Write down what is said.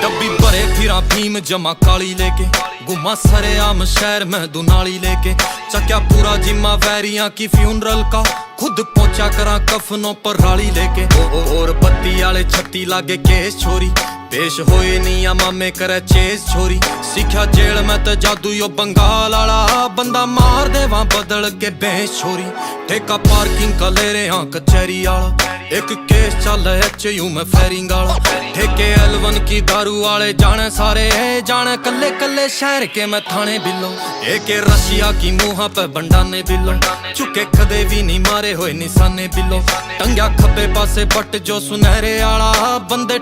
डब्बी भरे फिरा भीम जमा काली लेके, गुमा सरेआम शहर में दुनाली लेके। चक्या पूरा जिम्मा वैरियां की फ्यूनरल का, खुद पहुंचा करा कफनों पर राली लेके। और बत्ती आले 36 लागे केस छोरी, पेश होए नी आ मामे करे चेस छोरी। सीखा जेल में तो जादू यो बंगाल आला, बंदा मार देवा बदल के बेस छोरी। ठेका पार्किंग का ले रहे हाँ कचहरी आला, एक केस चल HU में फेरिंग आला। ठेके L1 की दारू वाले जाने सारे, जाने कल्ले कल्ले शहर के मैं थाने बिलो। एक रशिया की मुँह पे बंडाने बिलो, चुके कदे भी नहीं मारे हुए निशाने बिलो। टंग्या खब्बे पासे बट जो सुनहरे आला, बंदे